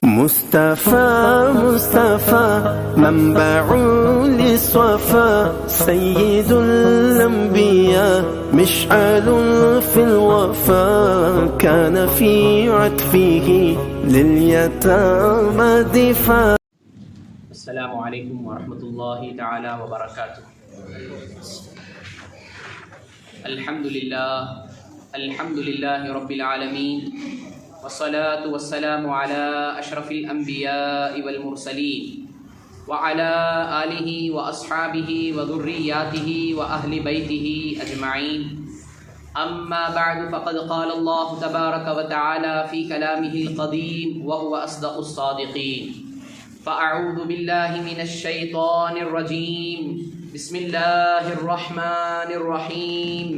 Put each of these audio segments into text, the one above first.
مصطفى مصطفى منبع للصفا سيد الأنبياء مشعل في الوفا كان في عطفه لليتامى دفاع. السلام علیکم ورحمۃ اللہ تعالی وبرکاتہ. الحمد للہ رب العالمین والصلاة والسلام على اشرف الانبیاء والمرسلین وعلى آلہ واصحابہ وذریاتہ واہل بیتہ اجمعین. اما بعد فقد قال اللہ تبارک وتعالی فی کلامہ القدیم وهو اصدق الصادقین. فأعوذ بالله من الشيطان الرجيم. بسم الله الرحمن الرحيم.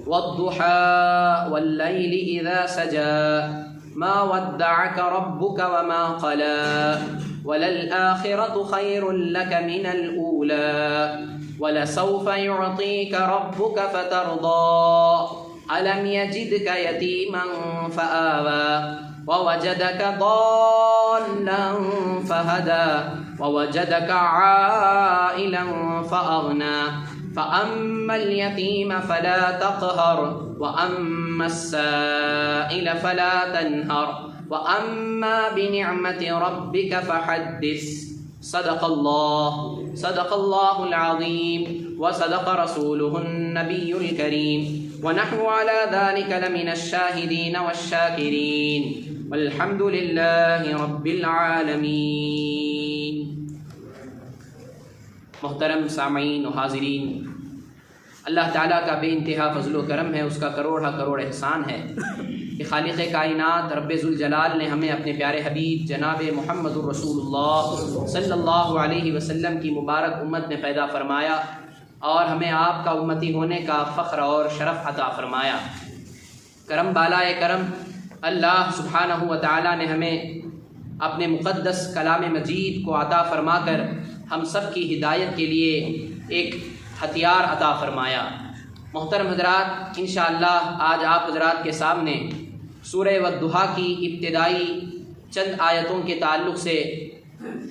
والضحى والليل إذا سجى ما ودعك ربك وما قلى وللآخرة خير لك من الأولى ولسوف يعطيك ربك فترضى ألم يجدك يتيما فآوى ووجدك ضالا فهدى ووجدك عائلا فأغنى فأما اليتيم فلا تقهر وأما السائل فلا تنهر وأما بنعمة ربك فحدث. صدق الله العظيم وصدق رسوله النبي الكريم ونحن على ذلك لمن الشاهدين والشاكرين والحمد لله رب العالمين. محترم سامعین و حاضرین، اللہ تعالیٰ کا بے انتہا فضل و کرم ہے، اس کا کروڑا کروڑ احسان ہے کہ خالق کائنات رب ذوالجلال نے ہمیں اپنے پیارے حبیب جناب محمد الرسول اللہ صلی اللہ علیہ وسلم کی مبارک امت میں پیدا فرمایا اور ہمیں آپ کا امتی ہونے کا فخر اور شرف عطا فرمایا. کرم بالائے کرم اللہ سبحانہ و تعالیٰ نے ہمیں اپنے مقدس کلام مجید کو عطا فرما کر ہم سب کی ہدایت کے لیے ایک ہتھیار عطا فرمایا. محترم حضرات، انشاءاللہ آج آپ حضرات کے سامنے سورہ والضحیٰ کی ابتدائی چند آیتوں کے تعلق سے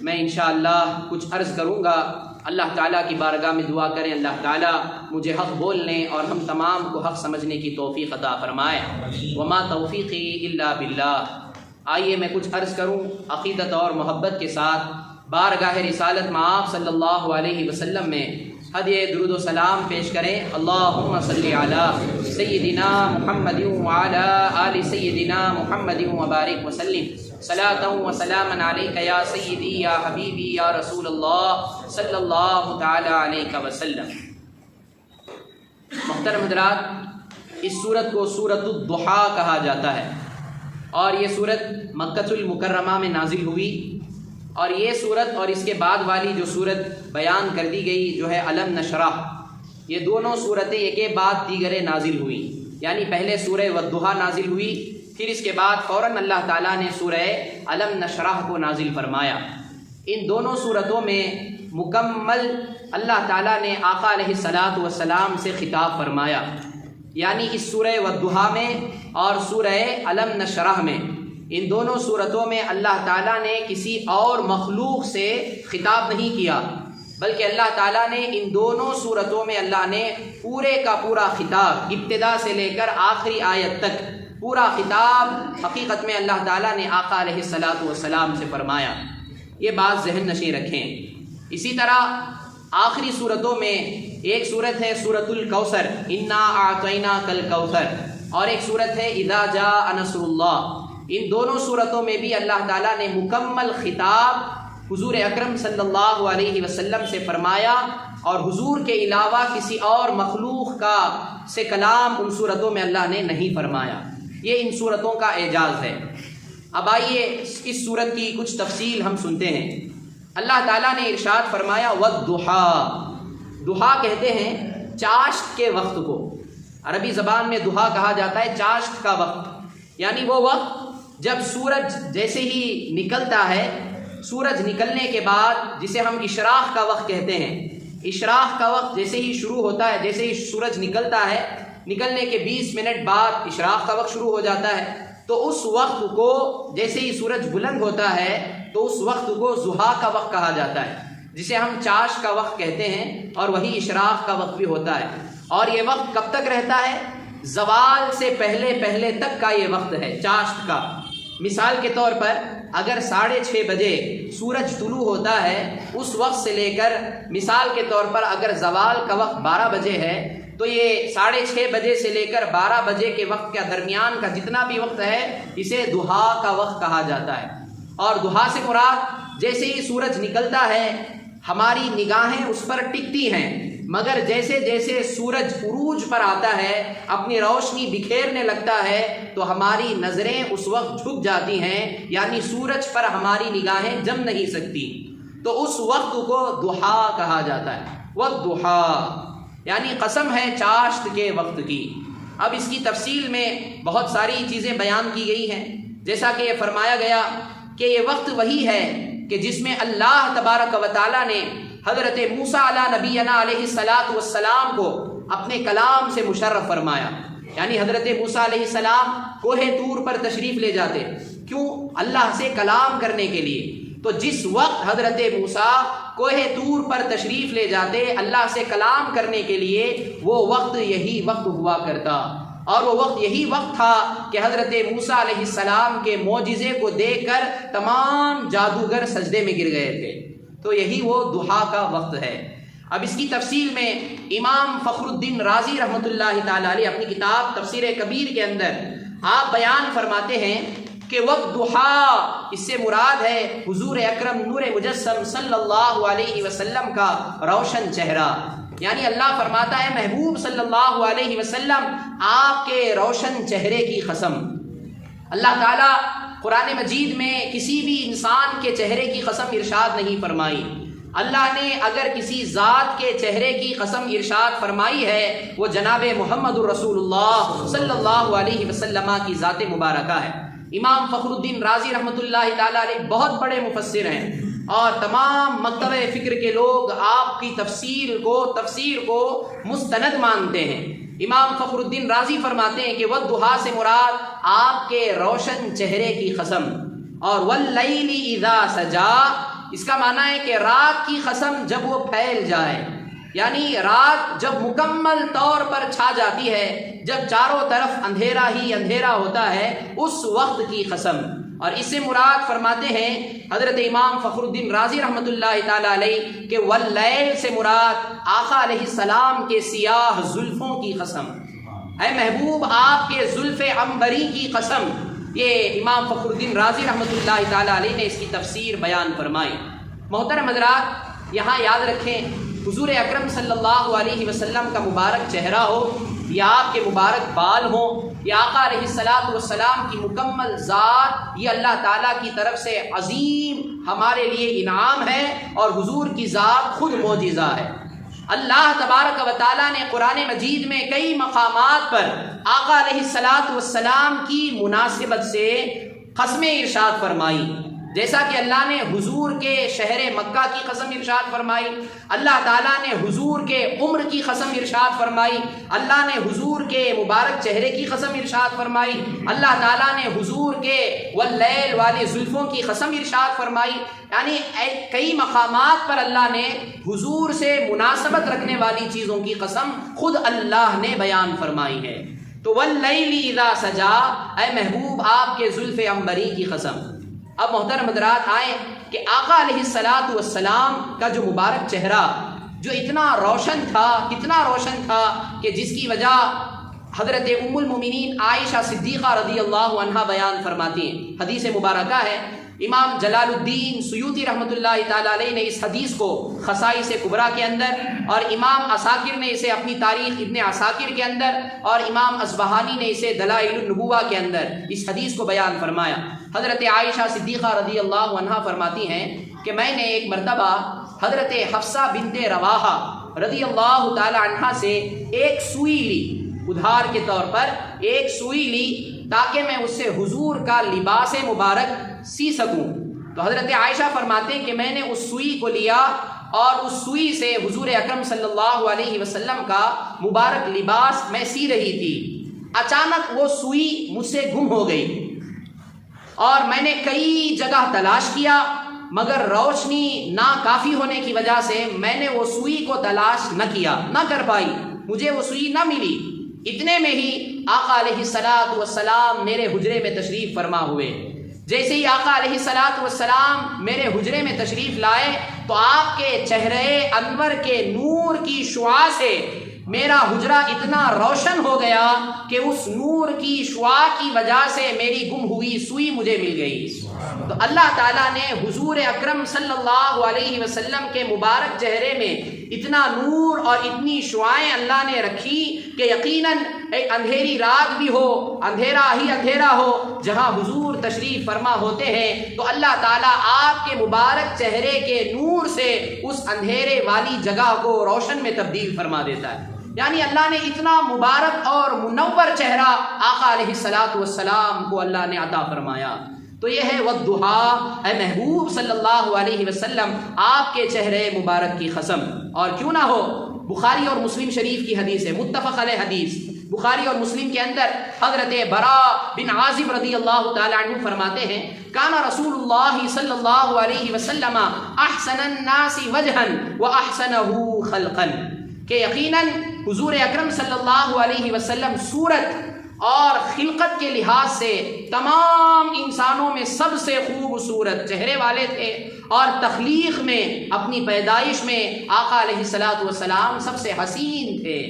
میں انشاءاللہ کچھ عرض کروں گا. اللہ تعالیٰ کی بارگاہ میں دعا کریں اللہ تعالیٰ مجھے حق بولنے اور ہم تمام کو حق سمجھنے کی توفیق عطا فرمائے. وما توفیقی الا باللہ. آئیے میں کچھ عرض کروں عقیدت اور محبت کے ساتھ. بارگاہ رسالت میں آپ صلی اللہ علیہ وسلم میں ہدیہ درود و سلام پیش کریں. اللہم صلی علی سیدنا محمد وعلی آل سیدنا محمد وبارک وسلم صلاۃ و سلاما علیک یا سیدی یا حبیبی یا رسول اللہ صلی اللہ تعالی علیہ وسلم. محترم حضرات، اس سورت کو سورۃ الضحیٰ کہا جاتا ہے اور یہ سورت مکہ المکرمہ میں نازل ہوئی. اور یہ سورت اور اس کے بعد والی جو سورت بیان کر دی گئی جو ہے علم نشرح، یہ دونوں صورتیں ایک کے بعد دیگرے نازل ہوئی. یعنی پہلے سورہ والضحیٰ نازل ہوئی، پھر اس کے بعد فوراً اللہ تعالیٰ نے سورہ علم نشرح کو نازل فرمایا. ان دونوں صورتوں میں مکمل اللہ تعالیٰ نے آقا علیہ الصلاۃ والسلام سے خطاب فرمایا. یعنی اس سورہ والضحیٰ میں اور سورہ علم نشرح میں، ان دونوں صورتوں میں اللہ تعالیٰ نے کسی اور مخلوق سے خطاب نہیں کیا، بلکہ اللہ تعالیٰ نے ان دونوں صورتوں میں اللہ نے پورے کا پورا خطاب ابتدا سے لے کر آخری آیت تک پورا خطاب حقیقت میں اللہ تعالیٰ نے آقا علیہ الصلاۃ والسلام سے فرمایا. یہ بات ذہن نشین رکھیں. اسی طرح آخری صورتوں میں ایک صورت ہے سورۃ الکوثر، انا اعطیناک الکوثر، اور ایک صورت ہے اذا جاء نصر اللہ. ان دونوں صورتوں میں بھی اللہ تعالیٰ نے مکمل خطاب حضور اکرم صلی اللہ علیہ وسلم سے فرمایا اور حضور کے علاوہ کسی اور مخلوق کا سے کلام ان صورتوں میں اللہ نے نہیں فرمایا. یہ ان صورتوں کا اعجاز ہے. اب آئیے اس صورت کی کچھ تفصیل ہم سنتے ہیں. اللہ تعالیٰ نے ارشاد فرمایا والضحیٰ. ضحیٰ کہتے ہیں چاشت کے وقت کو. عربی زبان میں ضحیٰ کہا جاتا ہے چاشت کا وقت، یعنی وہ وقت جب سورج جیسے ہی نکلتا ہے، سورج نکلنے کے بعد جسے ہم اشراق کا وقت کہتے ہیں، اشراق کا وقت جیسے ہی شروع ہوتا ہے، جیسے ہی سورج نکلتا ہے، نکلنے کے 20 منٹ بعد اشراق کا وقت شروع ہو جاتا ہے. تو اس وقت کو جیسے ہی سورج بلند ہوتا ہے تو اس وقت کو ضحیٰ کا وقت کہا جاتا ہے، جسے ہم چاشت کا وقت کہتے ہیں، اور وہی اشراق کا وقت بھی ہوتا ہے۔ اور یہ وقت کب تک رہتا ہے؟ زوال سے پہلے پہلے تک کا یہ وقت ہے چاشت کا۔ مثال کے طور پر اگر 6:30 بجے سورج طلوع ہوتا ہے، اس وقت سے لے کر مثال کے طور پر اگر زوال کا وقت 12 بجے ہے تو یہ 6:30 بجے سے لے کر 12 بجے کے وقت کے درمیان کا جتنا بھی وقت ہے اسے ضحیٰ کا وقت کہا جاتا ہے۔ اور ضحیٰ سے مراد جیسے ہی سورج نکلتا ہے ہماری نگاہیں اس پر ٹکتی ہیں، مگر جیسے جیسے سورج عروج پر آتا ہے، اپنی روشنی بکھیرنے لگتا ہے، تو ہماری نظریں اس وقت جھک جاتی ہیں، یعنی سورج پر ہماری نگاہیں جم نہیں سکتی، تو اس وقت کو ضحیٰ کہا جاتا ہے۔ والضحیٰ یعنی قسم ہے چاشت کے وقت کی۔ اب اس کی تفصیل میں بہت ساری چیزیں بیان کی گئی ہیں، جیسا کہ یہ فرمایا گیا کہ یہ وقت وہی ہے کہ جس میں اللہ تبارک و تعالیٰ نے حضرت موسیٰ علیہ نبینا علیہ السلام کو اپنے کلام سے مشرف فرمایا، یعنی حضرت موسیٰ علیہ السلام کوہ طور پر تشریف لے جاتے، کیوں؟ اللہ سے کلام کرنے کے لیے۔ تو جس وقت حضرت موسیٰ کوہ طور پر تشریف لے جاتے اللہ سے کلام کرنے کے لیے، وہ وقت یہی وقت ہوا کرتا، اور وہ وقت یہی وقت تھا کہ حضرت موسیٰ علیہ السلام کے معجزے کو دیکھ کر تمام جادوگر سجدے میں گر گئے تھے، تو یہی وہ ضحیٰ کا وقت ہے۔ اب اس کی تفصیل میں امام فخر الدین رازی رحمۃ اللہ تعالی علیہ اپنی کتاب تفسیر کبیر کے اندر آپ بیان فرماتے ہیں کہ وقت ضحیٰ اس سے مراد ہے حضور اکرم نور مجسم صلی اللہ علیہ وسلم کا روشن چہرہ، یعنی اللہ فرماتا ہے محبوب صلی اللہ علیہ وسلم آپ کے روشن چہرے کی قسم۔ اللہ تعالیٰ قرآن مجید میں کسی بھی انسان کے چہرے کی قسم ارشاد نہیں فرمائی، اللہ نے اگر کسی ذات کے چہرے کی قسم ارشاد فرمائی ہے وہ جناب محمد الرسول اللہ صلی اللہ علیہ وسلم کی ذات مبارکہ ہے۔ امام فخر الدین رازی رحمۃ اللہ تعالیٰ علیہ بہت بڑے مفسر ہیں، اور تمام مکتب فکر کے لوگ آپ کی تفسیر کو مستند مانتے ہیں۔ امام فخر الدین رازی فرماتے ہیں کہ والضحیٰ سے مراد آپ کے روشن چہرے کی قسم، اور واللیل اذا سجا اس کا معنی ہے کہ رات کی قسم جب وہ پھیل جائے، یعنی رات جب مکمل طور پر چھا جاتی ہے، جب چاروں طرف اندھیرا ہی اندھیرا ہوتا ہے، اس وقت کی قسم۔ اور اس سے مراد فرماتے ہیں حضرت امام فخر الدین رازی رحمۃ اللہ تعالی علیہ کہ واللیل سے مراد آقا علیہ السلام کے سیاہ زلفوں کی قسم، اے محبوب آپ کے زلف عنبری کی قسم۔ یہ امام فخر الدین رازی رحمۃ اللہ تعالی علیہ نے اس کی تفسیر بیان فرمائی۔ محترم حضرات، یہاں یاد رکھیں حضور اکرم صلی اللہ علیہ وسلم کا مبارک چہرہ ہو یا آپ کے مبارک بال ہوں یا آقا علیہ السلام کی مکمل ذات، یہ اللہ تعالیٰ کی طرف سے عظیم ہمارے لیے انعام ہے، اور حضور کی ذات خود معجزہ ہے۔ اللہ تبارک و تعالیٰ نے قرآن مجید میں کئی مقامات پر آقا علیہ السلام کی مناسبت سے قسمیں ارشاد فرمائی، جیسا کہ اللہ نے حضور کے شہر مکہ کی قسم ارشاد فرمائی، اللہ تعالیٰ نے حضور کے عمر کی قسم ارشاد فرمائی، اللہ نے حضور کے مبارک چہرے کی قسم ارشاد فرمائی، اللہ تعالیٰ نے حضور کے واللیل والے زلفوں کی قسم ارشاد فرمائی، یعنی کئی مقامات پر اللہ نے حضور سے مناسبت رکھنے والی چیزوں کی قسم خود اللہ نے بیان فرمائی ہے۔ تو واللیل اذا سجا، اے محبوب آپ کے زلف عنبری کی قسم۔ اب محترم حضرات آئیں کہ آقا علیہ السلام کا جو مبارک چہرہ جو اتنا روشن تھا، کتنا روشن تھا کہ جس کی وجہ حضرت ام المومنین عائشہ صدیقہ رضی اللہ عنہا بیان فرماتی ہیں، حدیث مبارکہ ہے۔ امام جلال الدین سیوطی رحمۃ اللہ تعالی علیہ نے اس حدیث کو خصائص کبریٰ کے اندر، اور امام عساکر نے اسے اپنی تاریخ ابن عساکر کے اندر، اور امام اصبہانی نے اسے دلائل النبوہ کے اندر اس حدیث کو بیان فرمایا۔ حضرت عائشہ صدیقہ رضی اللہ عنہا فرماتی ہیں کہ میں نے ایک مرتبہ حضرت حفصہ بنت رواحہ رضی اللہ تعالی عنہا سے ایک سوئی لی، ادھار کے طور پر ایک سوئی لی تاکہ میں اس سے حضور کا لباس مبارک سی سکوں۔ تو حضرت عائشہ فرماتے ہیں کہ میں نے اس سوئی کو لیا اور اس سوئی سے حضور اکرم صلی اللہ علیہ وسلم کا مبارک لباس میں سی رہی تھی، اچانک وہ سوئی مجھ سے گم ہو گئی۔ اور میں نے کئی جگہ تلاش کیا مگر روشنی ناکافی ہونے کی وجہ سے میں نے وہ سوئی کو تلاش نہ کیا، نہ کر پائی، مجھے وہ سوئی نہ ملی۔ اتنے میں ہی آقا علیہ الصلاۃ والسلام میرے حجرے میں تشریف فرما ہوئے۔ جیسے ہی آقا علیہ الصلاۃ والسلام میرے حجرے میں تشریف لائے تو آپ کے چہرے انور کے نور کی شعاع سے میرا حجرہ اتنا روشن ہو گیا کہ اس نور کی شعاع کی وجہ سے میری گم ہوئی سوئی مجھے مل گئی۔ تو اللہ تعالیٰ نے حضور اکرم صلی اللہ علیہ وسلم کے مبارک چہرے میں اتنا نور اور اتنی شعائیں اللہ نے رکھی کہ یقیناً ایک اندھیری رات بھی ہو، اندھیرا ہی اندھیرا ہو، جہاں حضور تشریف فرما ہوتے ہیں تو اللہ تعالیٰ آپ کے مبارک چہرے کے نور سے اس اندھیرے والی جگہ کو روشن میں تبدیل فرما دیتا ہے۔ یعنی اللہ نے اتنا مبارک اور منور چہرہ آقا علیہ الصلاۃ والسلام کو اللہ نے عطا فرمایا۔ تو یہ ہے والضحیٰ، اے محبوب صلی اللہ علیہ وسلم آپ کے چہرے مبارک کی قسم، اور کیوں نہ ہو بخاری اور مسلم شریف کی حدیث ہے، متفق علیہ حدیث، بخاری اور مسلم کے اندر حضرت براء بن عازب رضی اللہ تعالی عنہ فرماتے ہیں کان رسول اللہ صلی اللہ علیہ وسلم احسن الناس وجہا واحسنہ خلقا، کہ یقیناً حضور اکرم صلی اللہ علیہ وسلم صورت اور خلقت کے لحاظ سے تمام انسانوں میں سب سے خوبصورت چہرے والے تھے، اور تخلیق میں اپنی پیدائش میں آقا علیہ الصلاۃ والسلام سب سے حسین تھے۔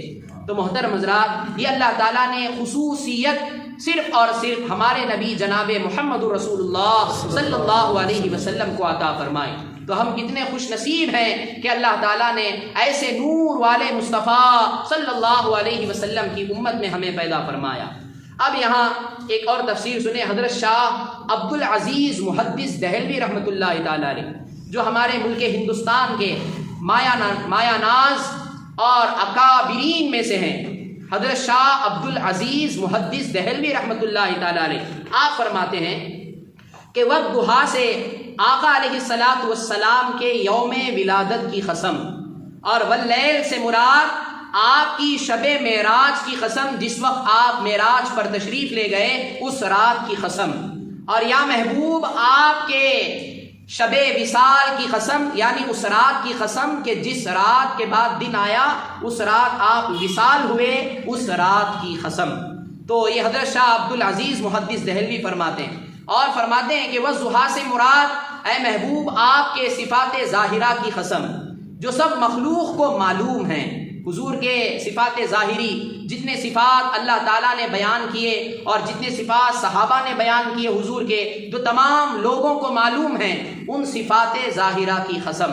تو محترم حضرات، یہ اللہ تعالیٰ نے خصوصیت صرف اور صرف ہمارے نبی جناب محمد رسول اللہ صلی اللہ علیہ وسلم کو عطا فرمائی۔ تو ہم کتنے خوش نصیب ہیں کہ اللہ تعالیٰ نے ایسے نور والے مصطفیٰ صلی اللہ علیہ وسلم کی امت میں ہمیں پیدا فرمایا۔ اب یہاں ایک اور تفسیر سنیں، حضرت شاہ عبد العزیز محدث دہلوی رحمۃ اللہ تعالیٰ علیہ، جو ہمارے ملک ہندوستان کے مایا ناز اور اکابرین میں سے ہیں، حضرت شاہ عبد العزیز محدث دہلوی رحمۃ اللہ تعالیٰ علیہ، آپ فرماتے ہیں کہ والضحیٰ سے آقا علیہ الصلاۃ والسلام کے یوم ولادت کی قسم، اور واللیل سے مراد آپ کی شب معراج کی قسم، جس وقت آپ معراج پر تشریف لے گئے اس رات کی قسم، اور یا محبوب آپ کے شب وصال کی قسم، یعنی اس رات کی قسم کہ جس رات کے بعد دن آیا اس رات آپ وصال ہوئے، اس رات کی قسم۔ تو یہ حضرت شاہ عبد العزیز محدث دہلوی فرماتے ہیں، اور فرماتے ہیں کہ والضحیٰ سے مراد اے محبوب آپ کے صفات ظاہرہ کی قسم، جو سب مخلوق کو معلوم ہیں۔ حضور کے صفات ظاہری، جتنے صفات اللہ تعالیٰ نے بیان کیے اور جتنے صفات صحابہ نے بیان کیے حضور کے، جو تمام لوگوں کو معلوم ہیں، ان صفات ظاہرہ کی قسم۔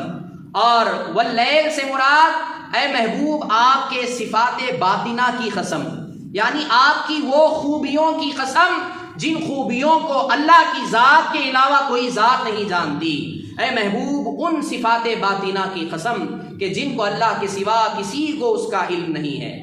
اور واللیل سے مراد اے محبوب آپ کے صفات باطنہ کی قسم، یعنی آپ کی وہ خوبیوں کی قسم جن خوبیوں کو اللہ کی ذات کے علاوہ کوئی ذات نہیں جانتی۔ اے محبوب ان صفات باطنہ کی قسم کہ جن کو اللہ کے سوا کسی کو اس کا علم نہیں ہے۔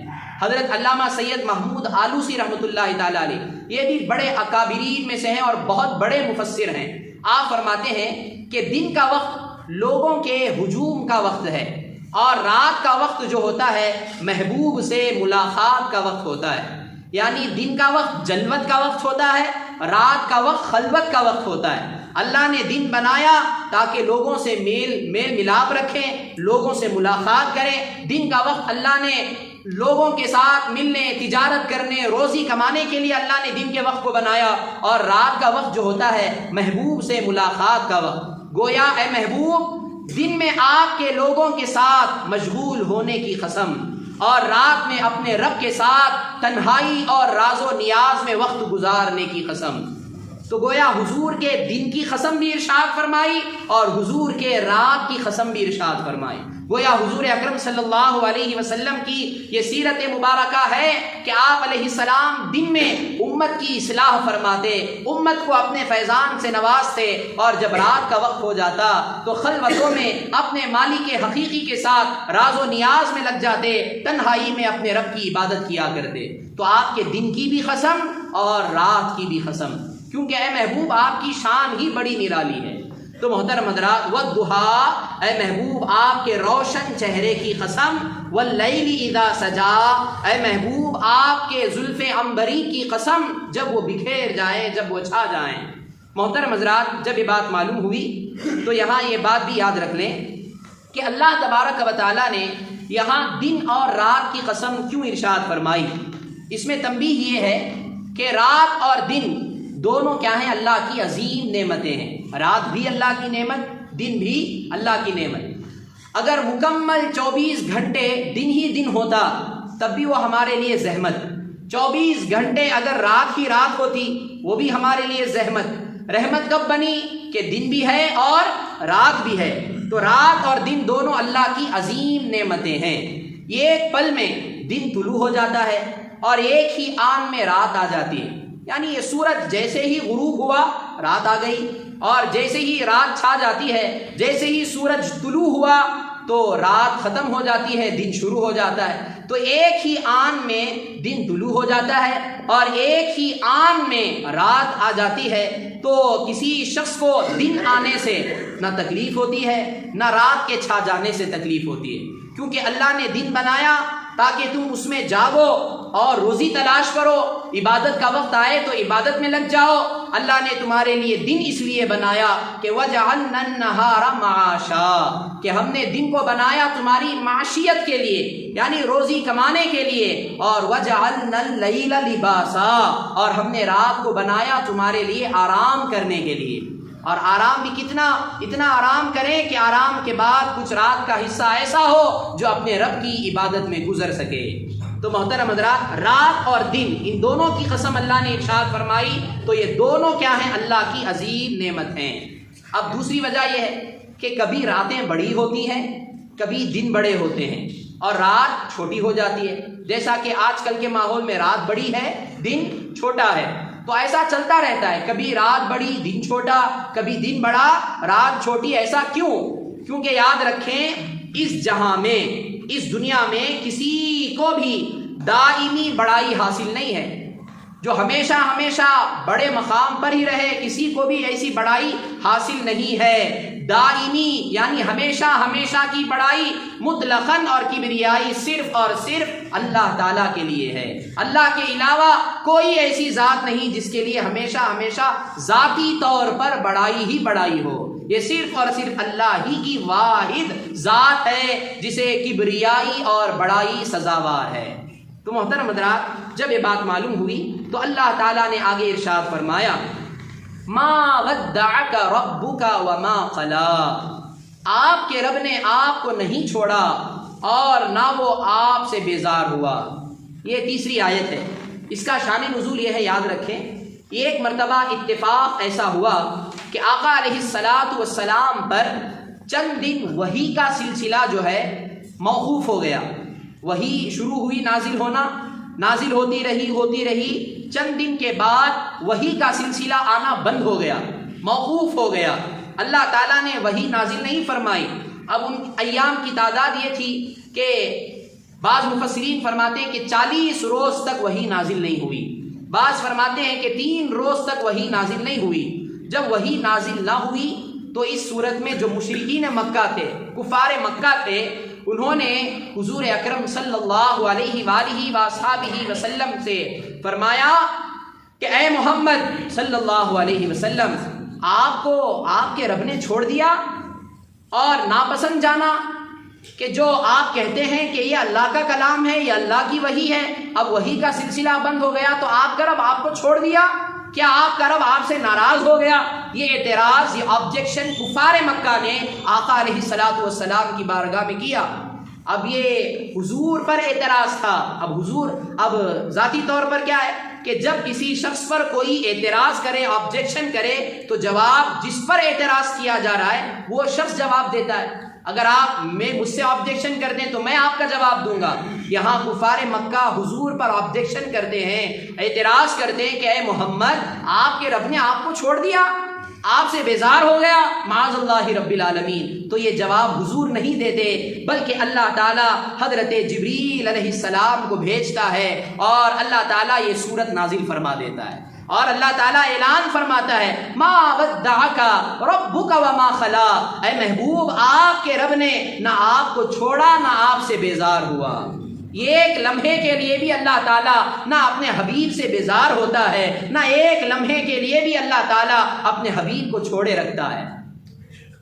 حضرت علامہ سید محمود آلوسی رحمۃ اللہ تعالیٰ علیہ، یہ بھی بڑے اکابرین میں سے ہیں اور بہت بڑے مفسر ہیں۔ آپ فرماتے ہیں کہ دن کا وقت لوگوں کے ہجوم کا وقت ہے، اور رات کا وقت جو ہوتا ہے محبوب سے ملاقات کا وقت ہوتا ہے۔ یعنی دن کا وقت جلوت کا وقت ہوتا ہے، رات کا وقت خلوت کا وقت ہوتا ہے۔ اللہ نے دن بنایا تاکہ لوگوں سے میل ملاپ رکھیں، لوگوں سے ملاقات کریں۔ دن کا وقت اللہ نے لوگوں کے ساتھ ملنے، تجارت کرنے، روزی کمانے کے لیے اللہ نے دن کے وقت کو بنایا، اور رات کا وقت جو ہوتا ہے محبوب سے ملاقات کا وقت۔ گویا اے محبوب دن میں آپ کے لوگوں کے ساتھ مشغول ہونے کی قسم، اور رات میں اپنے رب کے ساتھ تنہائی اور راز و نیاز میں وقت گزارنے کی قسم۔ تو گویا حضور کے دن کی قسم بھی ارشاد فرمائی اور حضور کے رات کی قسم بھی ارشاد فرمائی۔ گویا حضور اکرم صلی اللہ علیہ وسلم کی یہ سیرت مبارکہ ہے کہ آپ علیہ السلام دن میں امت کی اصلاح فرماتے، امت کو اپنے فیضان سے نوازتے، اور جب رات کا وقت ہو جاتا تو خلوتوں میں اپنے مالک حقیقی کے ساتھ راز و نیاز میں لگ جاتے، تنہائی میں اپنے رب کی عبادت کیا کرتے۔ تو آپ کے دن کی بھی قسم اور رات کی بھی قسم، کیونکہ اے محبوب آپ کی شان ہی بڑی نرالی ہے۔ تو محترم حضرات، والضحیٰ اے محبوب آپ کے روشن چہرے کی قسم، واللیل اذا سجا اے محبوب آپ کے زلف عنبری کی قسم، جب وہ بکھیر جائیں، جب وہ چھا جائیں۔ محترم حضرات، جب یہ بات معلوم ہوئی تو یہاں یہ بات بھی یاد رکھ لیں کہ اللہ تبارک و تعالیٰ نے یہاں دن اور رات کی قسم کیوں ارشاد فرمائی۔ اس میں تنبیہ یہ ہے کہ رات اور دن دونوں کیا ہیں؟ اللہ کی عظیم نعمتیں ہیں۔ رات بھی اللہ کی نعمت، دن بھی اللہ کی نعمت۔ اگر مکمل 24 گھنٹے دن ہی دن ہوتا تب بھی وہ ہمارے لیے زحمت، 24 گھنٹے اگر رات ہی رات ہوتی وہ بھی ہمارے لیے زحمت۔ رحمت کب بنی کہ دن بھی ہے اور رات بھی ہے۔ تو رات اور دن دونوں اللہ کی عظیم نعمتیں ہیں۔ یہ ایک پل میں دن طلوع ہو جاتا ہے اور ایک ہی آن میں رات آ جاتی ہے، یعنی یہ سورج جیسے ہی غروب ہوا رات آ گئی، اور جیسے ہی رات چھا جاتی ہے، جیسے ہی سورج طلوع ہوا تو رات ختم ہو جاتی ہے، دن شروع ہو جاتا ہے۔ تو ایک ہی آن میں دن طلوع ہو جاتا ہے اور ایک ہی آن میں رات آ جاتی ہے۔ تو کسی شخص کو دن آنے سے نہ تکلیف ہوتی ہے، نہ رات کے چھا جانے سے تکلیف ہوتی ہے، کیونکہ اللہ نے دن بنایا تاکہ تم اس میں جاگو اور روزی تلاش کرو، عبادت کا وقت آئے تو عبادت میں لگ جاؤ۔ اللہ نے تمہارے لیے دن اس لیے بنایا کہ وَجَعَلْنَا النَّهَارَ مَعَاشًا، کہ ہم نے دن کو بنایا تمہاری معاشیت کے لیے، یعنی روزی کمانے کے لیے، اور وَجَعَلْنَا اللَّيْلَ لِبَاسًا، اور ہم نے رات کو بنایا تمہارے لیے آرام کرنے کے لیے۔ اور آرام بھی اتنا آرام کریں کہ آرام کے بعد کچھ رات کا حصہ ایسا ہو جو اپنے رب کی عبادت میں گزر سکے۔ تو محترم حضرات، رات اور دن ان دونوں کی قسم اللہ نے ارشاد فرمائی، تو یہ دونوں کیا ہیں؟ اللہ کی عظیم نعمت ہیں۔ اب دوسری وجہ یہ ہے کہ کبھی راتیں بڑی ہوتی ہیں، کبھی دن بڑے ہوتے ہیں اور رات چھوٹی ہو جاتی ہے، جیسا کہ آج کل کے ماحول میں رات بڑی ہے دن چھوٹا ہے۔ تو ایسا چلتا رہتا ہے، کبھی رات بڑی دن چھوٹا، کبھی دن بڑا رات چھوٹی۔ ایسا کیوں؟ کیونکہ یاد رکھیں اس جہاں میں، اس دنیا میں کسی کو بھی دائمی بڑائی حاصل نہیں ہے جو ہمیشہ بڑے مقام پر ہی رہے، کسی کو بھی ایسی بڑائی حاصل نہیں ہے۔ دائمی یعنی ہمیشہ کی بڑائی مطلقاً اور کبریائی صرف اور صرف اللہ تعالیٰ کے لیے ہے۔ اللہ کے علاوہ کوئی ایسی ذات نہیں جس کے لیے ہمیشہ ذاتی طور پر بڑائی ہی بڑائی ہو۔ یہ صرف اور صرف اللہ ہی کی واحد ذات ہے جسے کبریائی اور بڑائی سزاوار ہے۔ تو محترم حضرات، جب یہ بات معلوم ہوئی تو اللہ تعالیٰ نے آگے ارشاد فرمایا، ما ودعک ربک وما قلا، آپ کے رب نے آپ کو نہیں چھوڑا اور نہ وہ آپ سے بیزار ہوا۔ یہ تیسری آیت ہے، اس کا شان نزول یہ ہے، یاد رکھیں ایک مرتبہ اتفاق ایسا ہوا کہ آقا علیہ الصلاۃ والسلام پر چند دن وحی کا سلسلہ جو ہے موقوف ہو گیا۔ وحی شروع ہوئی نازل ہوتی رہی، چند دن کے بعد وحی کا سلسلہ آنا بند ہو گیا، موقوف ہو گیا۔ اللہ تعالیٰ نے وحی نازل نہیں فرمائی۔ اب ان ایام کی تعداد یہ تھی کہ بعض مفسرین فرماتے ہیں کہ 40 روز تک وحی نازل نہیں ہوئی، بعض فرماتے ہیں کہ 3 روز تک وحی نازل نہیں ہوئی۔ جب وحی نازل نہ ہوئی تو اس صورت میں جو مشرکین مکہ تھے، کفار مکہ تھے، انہوں نے حضور اکرم صلی اللہ علیہ وآلہ وصحبہ وسلم سے فرمایا کہ اے محمد صلی اللہ علیہ وسلم، آپ کو آپ کے رب نے چھوڑ دیا اور ناپسند جانا کہ جو آپ کہتے ہیں کہ یہ اللہ کا کلام ہے، یہ اللہ کی وحی ہے، اب وحی کا سلسلہ بند ہو گیا تو آپ کا رب آپ کو چھوڑ دیا؟ کیا آپ کا رب آپ سے ناراض ہو گیا؟ یہ اعتراض، یہ آبجیکشن کفار مکہ نے آقا علیہ الصلاۃ والسلام کی بارگاہ میں کیا۔ اب یہ حضور پر اعتراض تھا۔ اب ذاتی طور پر کیا ہے کہ جب کسی شخص پر کوئی اعتراض کرے، آبجیکشن کرے، تو جواب جس پر اعتراض کیا جا رہا ہے وہ شخص جواب دیتا ہے۔ اگر آپ مجھ سے آبجیکشن کر دیں تو میں آپ کا جواب دوں گا۔ یہاں کفار مکہ حضور پر آبجیکشن کرتے ہیں، اعتراض کرتے ہیں کہ اے محمد، آپ کے رب نے آپ کو چھوڑ دیا، آپ سے بیزار ہو گیا، معاذ اللہ رب العالمین۔ تو یہ جواب حضور نہیں دیتے، بلکہ اللہ تعالیٰ حضرت جبریل علیہ السلام کو بھیجتا ہے اور اللہ تعالیٰ یہ سورت نازل فرما دیتا ہے، اور اللہ تعالیٰ اعلان فرماتا ہے، ما ودعک ربک وما خلا، اے محبوب، آپ کے رب نے نہ آپ کو چھوڑا نہ آپ سے بیزار ہوا۔ ایک لمحے کے لیے بھی اللہ تعالیٰ نہ اپنے حبیب سے بیزار ہوتا ہے، نہ ایک لمحے کے لیے بھی اللہ تعالیٰ اپنے حبیب کو چھوڑے رکھتا ہے۔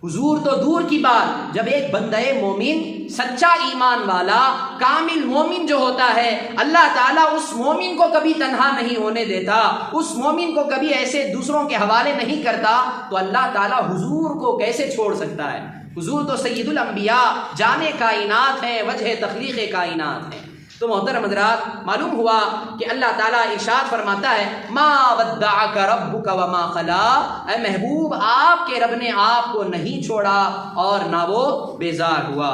حضور تو دور کی بات، جب ایک بندہ مومن، سچا ایمان والا، کامل مومن جو ہوتا ہے، اللہ تعالیٰ اس مومن کو کبھی تنہا نہیں ہونے دیتا، اس مومن کو کبھی ایسے دوسروں کے حوالے نہیں کرتا، تو اللہ تعالیٰ حضور کو کیسے چھوڑ سکتا ہے؟ حضور تو سید الانبیاء، جان کائنات ہیں، وجہ تخلیق کائنات ہیں۔ تو محترم حضرات، معلوم ہوا کہ اللہ تعالیٰ ارشاد فرماتا ہے ما ودعک ربک وما قلا، اے محبوب آپ کے رب نے آپ کو نہیں چھوڑا اور نہ وہ بیزار ہوا۔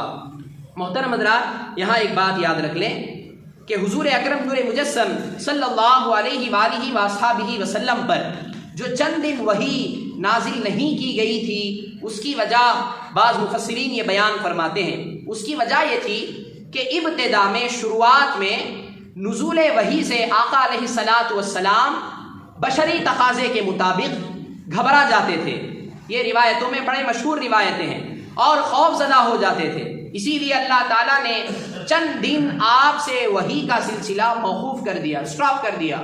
محترم حضرات، یہاں ایک بات یاد رکھ لیں کہ حضور اکرم نور مجسم صلی اللہ علیہ وآلہ وصحبہ وسلم پر جو چند دن وحی نازل نہیں کی گئی تھی، اس کی وجہ بعض مفسرین یہ بیان فرماتے ہیں، اس کی وجہ یہ تھی کہ ابتدا میں، شروعات میں نزول وحی سے آقا علیہ الصلاۃ والسلام بشری تقاضے کے مطابق گھبرا جاتے تھے۔ یہ روایتوں میں بڑے مشہور روایتیں ہیں، اور خوف زدہ ہو جاتے تھے۔ اسی لیے اللہ تعالیٰ نے چند دن آپ سے وحی کا سلسلہ موقوف کر دیا، اسٹاپ کر دیا،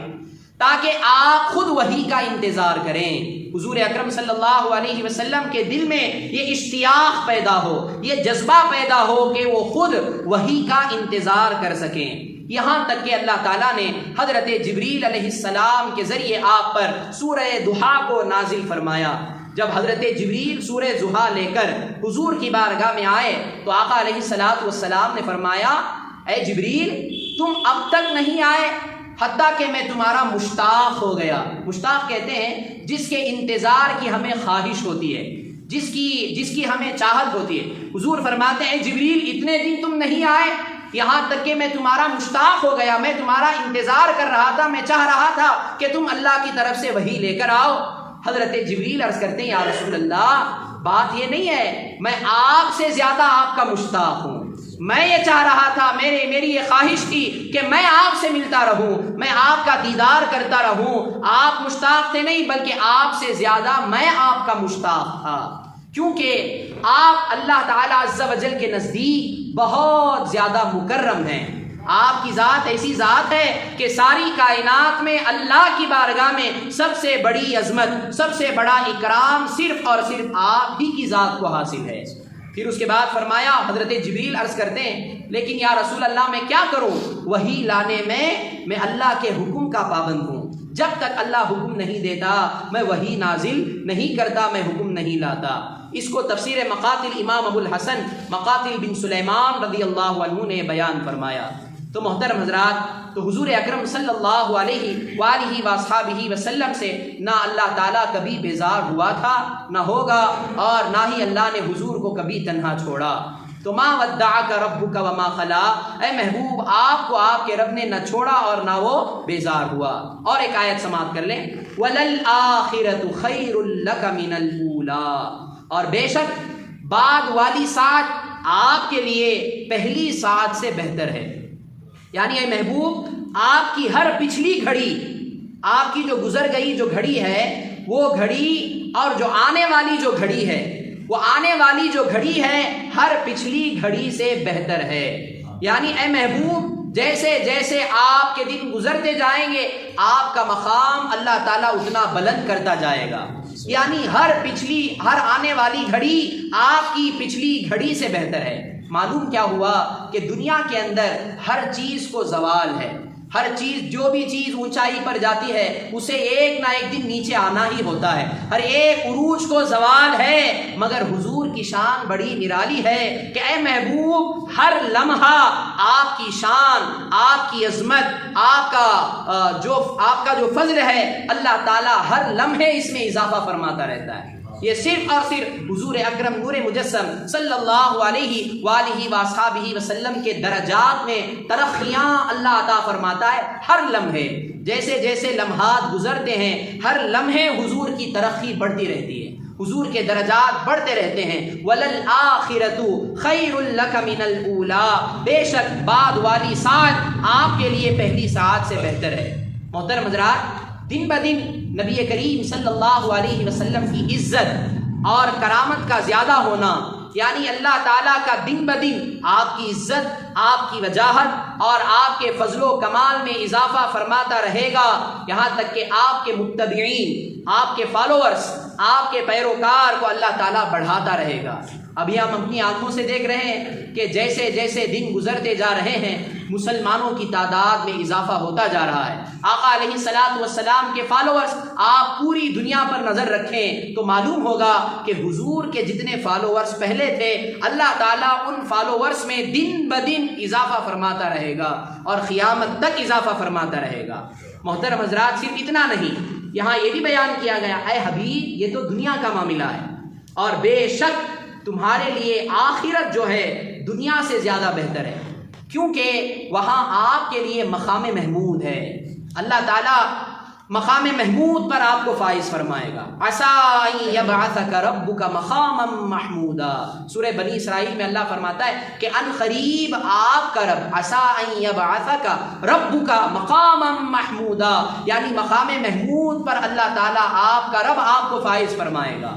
تاکہ آپ خود وحی کا انتظار کریں۔ حضور اکرم صلی اللہ علیہ وسلم کے دل میں یہ اشتیاق پیدا ہو، یہ جذبہ پیدا ہو کہ وہ خود وحی کا انتظار کر سکیں۔ یہاں تک کہ اللہ تعالیٰ نے حضرت جبریل علیہ السلام کے ذریعے آپ پر سورہ ضحیٰ کو نازل فرمایا۔ جب حضرت جبریل سورہ ضحیٰ لے کر حضور کی بارگاہ میں آئے تو آقا علیہ الصلاۃ والسلام نے فرمایا، اے جبریل تم اب تک نہیں آئے حتیٰ کہ میں تمہارا مشتاق ہو گیا۔ مشتاق کہتے ہیں جس کے انتظار کی ہمیں خواہش ہوتی ہے، جس کی ہمیں چاہت ہوتی ہے۔ حضور فرماتے ہیں جبریل اتنے دن تم نہیں آئے، یہاں تک کہ میں تمہارا مشتاق ہو گیا، میں تمہارا انتظار کر رہا تھا، میں چاہ رہا تھا کہ تم اللہ کی طرف سے وحی لے کر آؤ۔ حضرت جبریل عرض کرتے ہیں یا رسول اللہ، بات یہ نہیں ہے، میں آپ سے زیادہ آپ کا مشتاق ہوں۔ میں یہ چاہ رہا تھا، میری یہ خواہش تھی کہ میں آپ سے ملتا رہوں، میں آپ کا دیدار کرتا رہوں۔ آپ مشتاق تھے نہیں، بلکہ آپ سے زیادہ میں آپ کا مشتاق تھا، کیونکہ آپ اللہ تعالیٰ عز و جل کے نزدیک بہت زیادہ مکرم ہیں۔ آپ کی ذات ایسی ذات ہے کہ ساری کائنات میں اللہ کی بارگاہ میں سب سے بڑی عظمت، سب سے بڑا اکرام صرف اور صرف آپ ہی کی ذات کو حاصل ہے۔ پھر اس کے بعد فرمایا، حضرت جبریل عرض کرتے ہیں لیکن یا رسول اللہ میں کیا کروں؟ وحی لانے میں اللہ کے حکم کا پابند ہوں، جب تک اللہ حکم نہیں دیتا میں وحی نازل نہیں کرتا، میں حکم نہیں لاتا۔ اس کو تفسیر مقاتل امام ابو الحسن مقاتل بن سلیمان رضی اللہ عنہ نے بیان فرمایا۔ تو محترم حضرات، تو حضور اکرم صلی اللہ علیہ وآلہ وصحبہ وسلم سے نہ اللہ تعالیٰ کبھی بیزار ہوا تھا، نہ ہوگا، اور نہ ہی اللہ نے حضور کو کبھی تنہا چھوڑا۔ تو ما ودعک ربک وما قلا، اے محبوب آپ کو آپ کے رب نے نہ چھوڑا اور نہ وہ بیزار ہوا۔ اور ایک آیت سماعت کر لیں، وَلَلْآخِرَةُ خَيْرٌ لَكَ مِنَ الْأُولَىٰ، اور بے شک بعد والی ساعت آپ کے لیے پہلی ساعت سے بہتر ہے۔ یعنی اے محبوب آپ کی ہر پچھلی گھڑی، آپ کی جو گزر گئی جو گھڑی ہے وہ گھڑی، اور جو آنے والی جو گھڑی ہے، وہ آنے والی جو گھڑی ہے ہر پچھلی گھڑی سے بہتر ہے۔ یعنی اے محبوب جیسے جیسے آپ کے دن گزرتے جائیں گے آپ کا مقام اللہ تعالیٰ اتنا بلند کرتا جائے گا۔ یعنی ہر آنے والی گھڑی آپ کی پچھلی گھڑی سے بہتر ہے۔ معلوم کیا ہوا کہ دنیا کے اندر ہر چیز کو زوال ہے، ہر چیز، جو بھی چیز اونچائی پر جاتی ہے اسے ایک نہ ایک دن نیچے آنا ہی ہوتا ہے، ہر ایک عروج کو زوال ہے، مگر حضور کی شان بڑی نرالی ہے کہ اے محبوب ہر لمحہ آپ کی شان، آپ کی عظمت، آپ کا جو فضل ہے اللہ تعالیٰ ہر لمحے اس میں اضافہ فرماتا رہتا ہے۔ یہ صرف اور صرف حضور اکرم نور مجسم صلی اللہ علیہ وآلہ وصحبہ وسلم کے درجات میں ترقیاں اللہ عطا فرماتا ہے۔ ہر لمحے جیسے جیسے لمحات گزرتے ہیں ہر لمحے حضور کی ترقی بڑھتی رہتی ہے، حضور کے درجات بڑھتے رہتے ہیں۔ وَلَلْآخِرَةُ خَيْرٌ لَكَ مِنَ الْأُولَىٰ، بے شک بعد والی ساعت آپ کے لیے پہلی ساعت سے بہتر ہے۔ محترم حضرات، دن بدن نبی کریم صلی اللہ علیہ وسلم کی عزت اور کرامت کا زیادہ ہونا، یعنی اللہ تعالیٰ کا دن بدن آپ کی عزت، آپ کی وجاہت، اور آپ کے فضل و کمال میں اضافہ فرماتا رہے گا، یہاں تک کہ آپ کے متبعین، آپ کے فالوورز، آپ کے پیروکار کو اللہ تعالیٰ بڑھاتا رہے گا۔ ابھی ہم اپنی آنکھوں سے دیکھ رہے ہیں کہ جیسے جیسے دن گزرتے جا رہے ہیں مسلمانوں کی تعداد میں اضافہ ہوتا جا رہا ہے۔ آقا علیہ الصلوۃ والسلام کے فالوورز آپ پوری دنیا پر نظر رکھیں تو معلوم ہوگا کہ حضور کے جتنے فالوورز پہلے تھے اللہ تعالیٰ ان فالوورز میں دن بدن اضافہ فرماتا رہے گا اور قیامت تک اضافہ فرماتا رہے گا۔ محترم حضرات، صرف اتنا نہیں، یہاں یہ بھی بیان کیا گیا، اے حبیب یہ تو دنیا کا معاملہ ہے اور بے شک تمہارے لیے آخرت جو ہے دنیا سے زیادہ بہتر ہے، کیونکہ وہاں آپ کے لیے مقام محمود ہے۔ اللہ تعالیٰ مقام محمود پر آپ کو فائز فرمائے گا۔ عسیٰ ان یبعثک ربک مقاما محمودا، سورہ بنی اسرائیل میں اللہ فرماتا ہے کہ ان قریب آپ کا رب، عسیٰ ان یبعثک ربک مقاما محمودا، یعنی مقام محمود پر اللہ تعالیٰ آپ کا رب آپ کو فائز فرمائے گا۔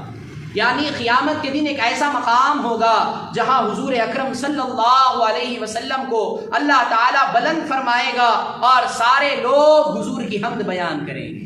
یعنی قیامت کے دن ایک ایسا مقام ہوگا جہاں حضور اکرم صلی اللہ علیہ وسلم کو اللہ تعالیٰ بلند فرمائے گا اور سارے لوگ حضور کی حمد بیان کریں گے۔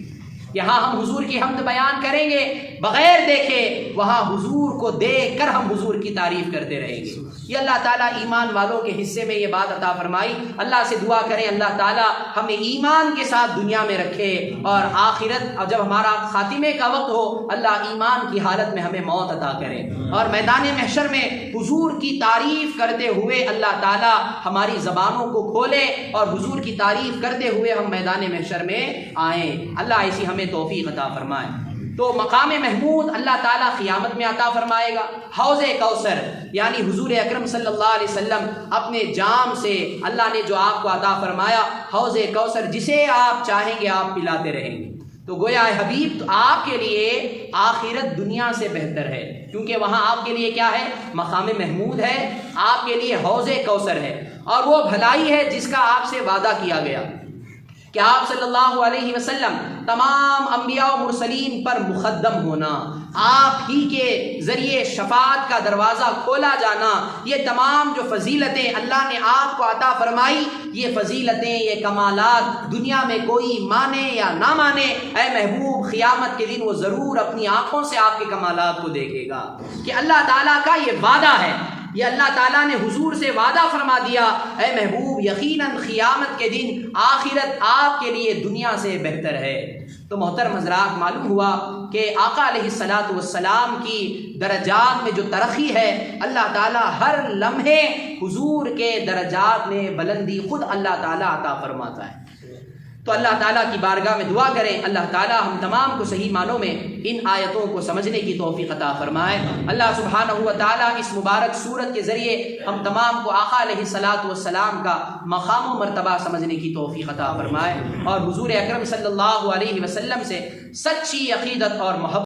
یہاں ہم حضور کی حمد بیان کریں گے بغیر دیکھے، وہاں حضور کو دیکھ کر ہم حضور کی تعریف کرتے رہیں گے۔ یہ اللہ تعالیٰ ایمان والوں کے حصے میں یہ بات عطا فرمائی۔ اللہ سے دعا کریں اللہ تعالیٰ ہمیں ایمان کے ساتھ دنیا میں رکھے اور آخرت اور جب ہمارا خاتمے کا وقت ہو اللہ ایمان کی حالت میں ہمیں موت عطا کرے اور میدان محشر میں حضور کی تعریف کرتے ہوئے اللہ تعالیٰ ہماری زبانوں کو کھولے اور حضور کی تعریف کرتے ہوئے ہم میدان محشر میں آئیں۔ اللہ ایسی ہمیں توفیق عطا فرمائے۔ تو مقام محمود اللہ تعالیٰ قیامت میں عطا فرمائے گا۔ حوض کوثر یعنی حضور اکرم صلی اللہ علیہ وسلم اپنے جام سے اللہ نے جو آپ کو عطا فرمایا، حوض کوثر جسے آپ چاہیں گے آپ پلاتے رہیں گے۔ تو گویا اے حبیب تو آپ کے لیے آخرت دنیا سے بہتر ہے، کیونکہ وہاں آپ کے لیے کیا ہے؟ مقام محمود ہے، آپ کے لیے حوض کوثر ہے، اور وہ بھلائی ہے جس کا آپ سے وعدہ کیا گیا کہ آپ صلی اللہ علیہ وسلم تمام انبیاء و مرسلین پر مقدم ہونا، آپ ہی کے ذریعے شفاعت کا دروازہ کھولا جانا، یہ تمام جو فضیلتیں اللہ نے آپ کو عطا فرمائی، یہ فضیلتیں، یہ کمالات دنیا میں کوئی مانے یا نہ مانے، اے محبوب قیامت کے دن وہ ضرور اپنی آنکھوں سے آپ کے کمالات کو دیکھے گا کہ اللہ تعالیٰ کا یہ وعدہ ہے، یہ اللہ تعالیٰ نے حضور سے وعدہ فرما دیا، اے محبوب یقیناً قیامت کے دن آخرت آپ کے لیے دنیا سے بہتر ہے۔ تو محترم حضرات، معلوم ہوا کہ آقا علیہ الصلوۃ والسلام کی درجات میں جو ترقی ہے اللہ تعالیٰ ہر لمحے حضور کے درجات میں بلندی خود اللہ تعالیٰ عطا فرماتا ہے۔ تو اللہ تعالیٰ کی بارگاہ میں دعا کریں اللہ تعالیٰ ہم تمام کو صحیح معنوں میں ان آیتوں کو سمجھنے کی توفیق عطا فرمائے۔ اللہ سبحانہ و تعالیٰ اس مبارک سورت کے ذریعے ہم تمام کو آقا علیہ الصلوۃ والسلام کا مقام و مرتبہ سمجھنے کی توفیق عطا فرمائے اور حضور اکرم صلی اللہ علیہ وسلم سے سچی عقیدت اور محبت